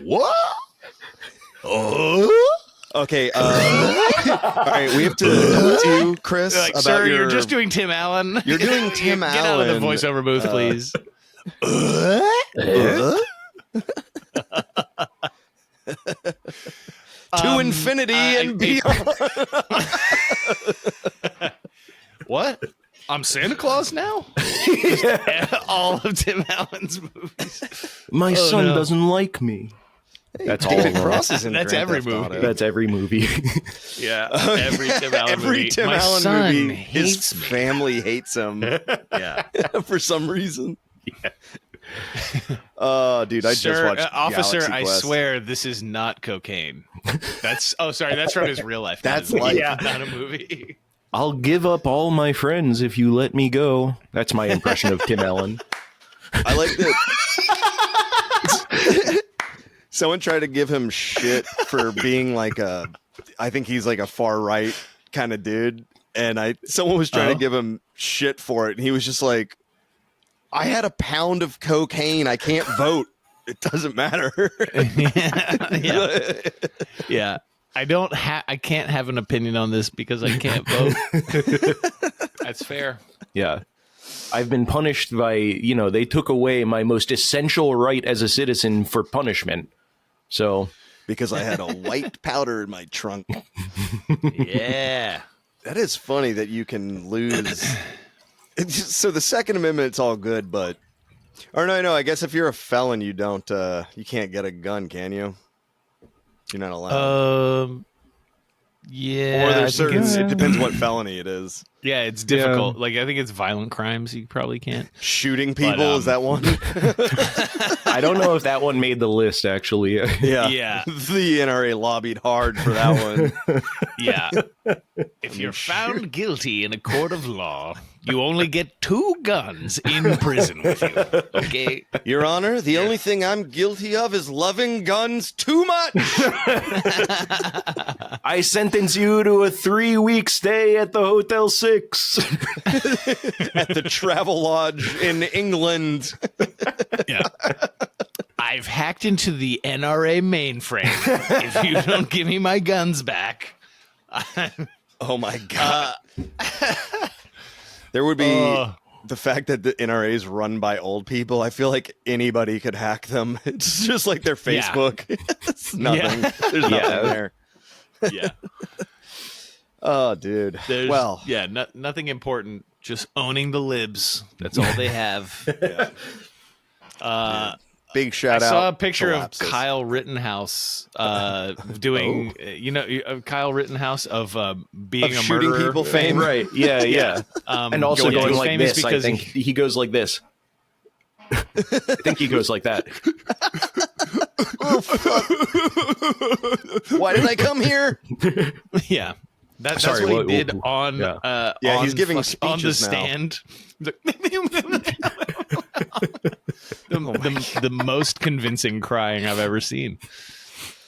What? Okay, all right, we have to talk to you, Chris,
Like,
about
sir,
your...
you're just doing Tim Allen.
You're doing Tim
Get out of the
Allen.
voiceover booth, please.
to infinity and beyond.
What? I'm Santa Claus now? All of Tim Allen's movies.
My son
no.
doesn't like me. That's all.
David
of them.
Cross is in
That's
Grand
every
Theft
movie.
Auto.
That's every movie.
Yeah, every Tim Allen
Every
movie.
Tim
My
Allen
son
movie, his
hates me.
family hates him
Yeah.
for some reason. Oh, dude, I just
Sir,
watched
officer,
Galaxy
I
Quest.
swear this is not cocaine. That's that's from his real life.
That's
not,
life.
not a movie.
I'll give up all my friends if you let me go. That's my impression of Tim Allen.
I like that. Someone tried to give him shit for being like I think he's like a far right kind of dude, and someone was trying to give him shit for it, and he was just like, I had a pound of cocaine. I can't vote. It doesn't matter.
Yeah. Yeah. I can't have an opinion on this because I can't vote. That's fair.
Yeah. I've been punished by, they took away my most essential right as a citizen for punishment. So,
Because I had a white powder in my trunk.
Yeah.
That is funny that you can lose. So the Second Amendment, it's all good, but no, I guess if you're a felon, you can't get a gun, can you? You're not allowed.
Yeah.
Or
I
there's
think
certain. It depends what felony it is.
Yeah, it's difficult. Like, I think it's violent crimes. You probably can't.
Shooting people, is that one?
I don't know if that one made the list, actually.
Yeah.
Yeah.
The NRA lobbied hard for that one.
Yeah. If you're found guilty in a court of law, you only get 2 guns in prison with you. Okay.
Your Honor, the only thing I'm guilty of is loving guns too much.
I sentence you to a 3-week stay at the Hotel 6.
At the Travel Lodge in England.
Yeah. I've hacked into the NRA mainframe. If you don't give me my guns back.
Oh my God. There would be the fact that the NRA is run by old people. I feel like anybody could hack them. It's just like their Facebook. It's nothing.
Yeah.
There's nothing there.
Yeah.
Oh, dude.
Nothing important. Just owning the libs. That's all they have.
Yeah. Big shout
I
out.
saw a picture
Collapses.
of Kyle Rittenhouse doing, Kyle Rittenhouse of being
Of
a
shooting
murderer.
people fame.
Right. Yeah. And also going
he's
like
famous
this. I
because
think he goes like this. I think he goes like that.
Why did I come here?
Yeah. That's
Sorry,
what he
what-
did
what-
on
Yeah,
on
he's giving
on the
speeches now.
stand. The most convincing crying I've ever seen.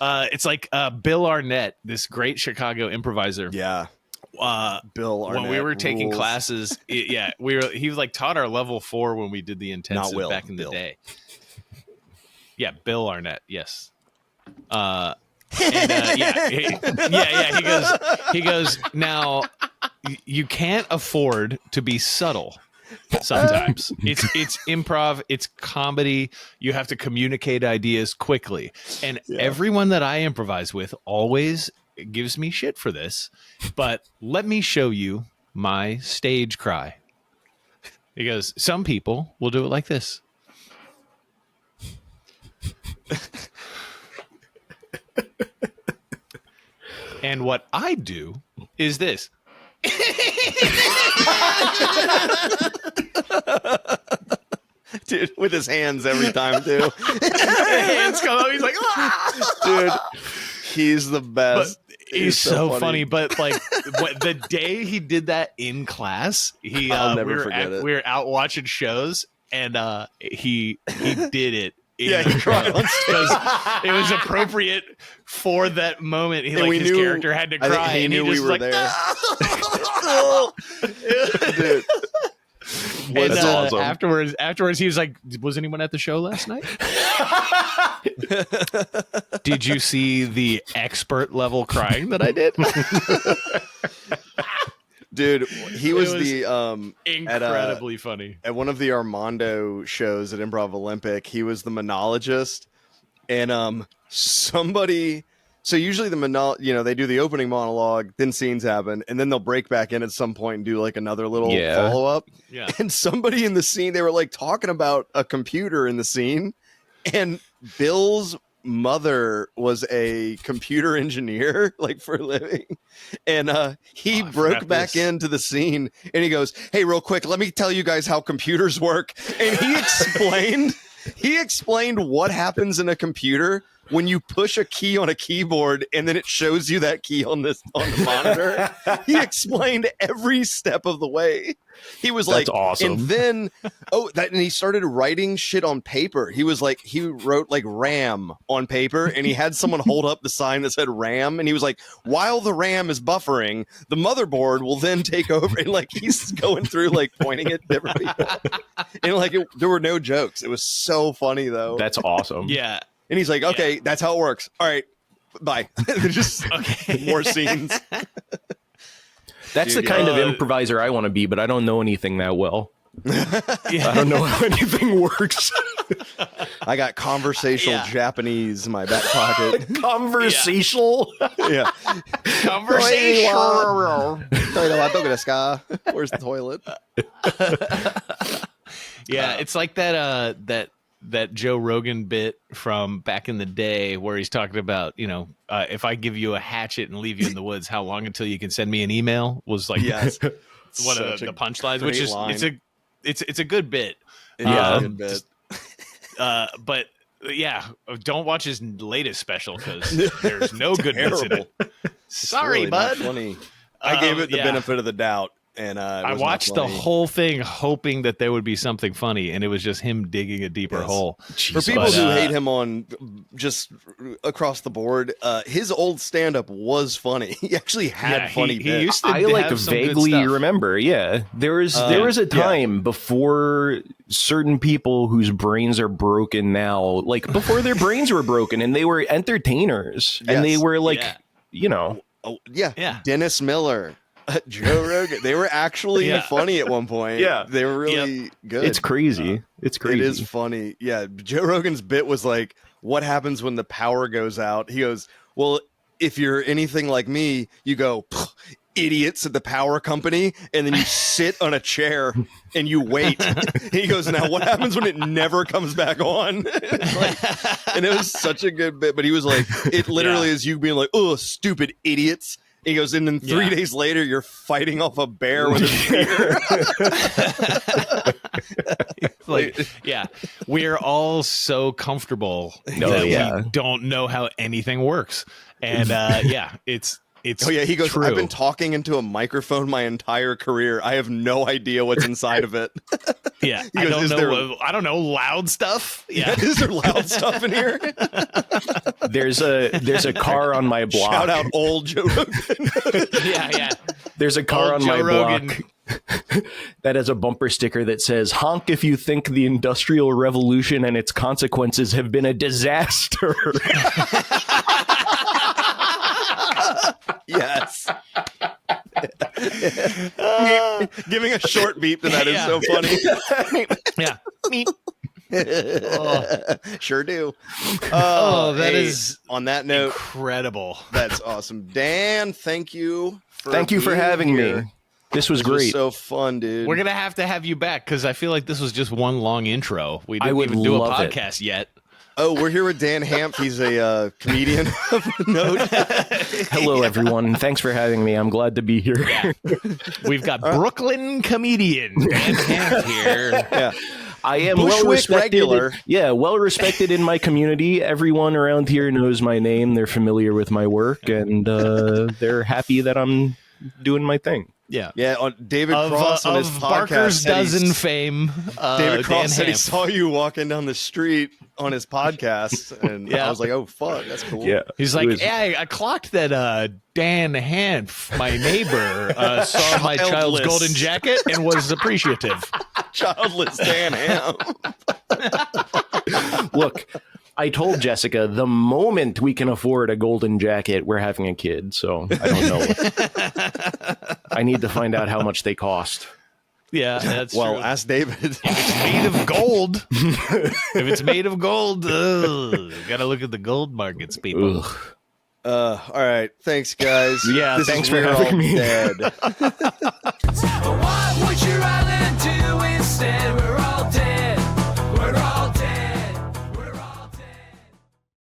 It's like Bill Arnett, this great Chicago improviser.
Yeah. Bill Arnett
When we were taking
rules.
classes, he was like taught our level 4 when we did the intensive
Will,
back in the
Bill.
day. Yeah, Bill Arnett. Yes. He goes. Now, you can't afford to be subtle. Sometimes it's improv, it's comedy. You have to communicate ideas quickly, and everyone that I improvise with always gives me shit for this. But let me show you my stage cry. He goes, some people will do it like this. And what I do is this.
Dude, with his hands every time, too.
Hands come up. He's like, ah!
Dude, he's the best.
He's so funny. But like the day he did that in class,
I'll never forget it.
we were out watching shows, and he did it.
Yeah, he cried on
because it was appropriate for that moment. His character had to
I think
cry,
he
and
knew
he just
we were
was like,
there. Dude.
And
That's awesome.
afterwards, he was like, "Was anyone at the show last night? Did you see the expert level crying that I did?"
Dude, he was the
incredibly funny.
at one of the Armando shows at Improv Olympic. He was the monologist, and somebody. So usually they do the opening monologue, then scenes happen, and then they'll break back in at some point and do like another little follow up.
Yeah.
And somebody in the scene, they were like talking about a computer in the scene, and Bill's mother was a computer engineer, like for a living, and he broke back into the scene, and he goes, "Hey, real quick, let me tell you guys how computers work," and he explained what happens in a computer when you push a key on a keyboard and then it shows you that key on the monitor. He explained every step of the way. He was
That's
like,
awesome.
And then, and he started writing shit on paper. He was like, he wrote like RAM on paper, and he had someone hold up the sign that said RAM, and he was like, while the RAM is buffering, the motherboard will then take over. And like he's going through like pointing at different people, and like there were no jokes. It was so funny though.
That's awesome.
Yeah.
And he's like, okay, that's how it works. All right, bye. Just more scenes.
That's
Dude,
the kind of improviser I want to be, but I don't know anything that well. I don't know how anything works.
I got conversational Japanese in my back pocket.
Conversational?
Yeah.
Conversational.
Where's the toilet?
Yeah, it's like that Joe Rogan bit from back in the day where he's talking about, if I give you a hatchet and leave you in the woods, how long until you can send me an email? Was like
Yes.
one of the punchlines, which is
line.
it's a good bit.
It is a good bit.
But yeah, don't watch his latest special because there's no good bits in it. Sorry,
really not
bud.
funny. I gave it the
yeah.
benefit of the doubt, and
I watched the whole thing hoping that there would be something funny, and it was just him digging a deeper hole.
For people who hate him on just across the board, his old stand-up was funny. He actually had funny bits.
He used to
I like
have some good
vaguely
stuff.
remember. Yeah, there was a time before certain people whose brains are broken now, like before their brains were broken, and they were entertainers, and they were like,
Oh, yeah. Dennis Miller, Joe Rogan. They were actually funny at one point.
Yeah.
They were really good.
It's crazy. It's crazy.
It is funny. Yeah. Joe Rogan's bit was like, what happens when the power goes out? He goes, well, if you're anything like me, you go, idiots at the power company, and then you sit on a chair and you wait. He goes, now what happens when it never comes back on? And it was such a good bit, but he was like, it literally is you being like, oh, stupid idiots. He goes, and then 3 days later, you're fighting off a bear with a spear.
We're all so comfortable that we don't know how anything works. And it's
he goes,
true.
I've been talking into a microphone my entire career. I have no idea what's inside of it.
Yeah.
He goes,
I don't know, loud stuff. Yeah.
Is there loud stuff in here?
There's a car on my block.
Shout out old Joe Rogan.
Yeah.
There's a car
Old
on my
Joe Rogan.
block that has a bumper sticker that says, honk if you think the Industrial Revolution and its consequences have been a disaster.
Yes. Giving a short beep to that is so funny.
Yeah.
Sure do.
That is
on that note,
incredible.
That's awesome. Dan, thank you for
for having
here.
me. This was
This was
great.
so fun, dude.
We're gonna have you back because I feel like this was just one long intro. We
I
didn't
would
even do a
love it.
podcast yet.
Oh, we're here with Dan Hanf. He's a comedian of note.
Hello, everyone. Thanks for having me. I'm glad to be here.
We've got Brooklyn comedian Dan Hanf here.
Yeah.
I am
Bushwick
well respected.
regular.
Yeah, well respected in my community. Everyone around here knows my name. They're familiar with my work, and they're happy that I'm doing my thing.
Yeah, on David Cross on his
Of
podcast.
Barker's
said he's-
Dozen fame.
David Cross
Dan
said he
Hanf.
saw you walking down the street on his podcast, and I was like, "Oh fuck, that's cool."
Yeah,
He's
it
like,
was-
yeah, I clocked that Dan Hanf, my neighbor, saw my child's
Childless.
golden jacket and was appreciative.
Childless Dan Ham.
Look, I told Jessica the moment we can afford a golden jacket, we're having a kid. So I don't know. I need to find out how much they cost.
Yeah, that's
Well,
true.
ask David.
It's made of gold. If it's made of gold, gotta look at the gold markets, people.
Ugh.
All right, thanks, guys.
Yeah,
This
thanks
is
for
We're
having
All
me.
Dead.
What would you rather do instead? We're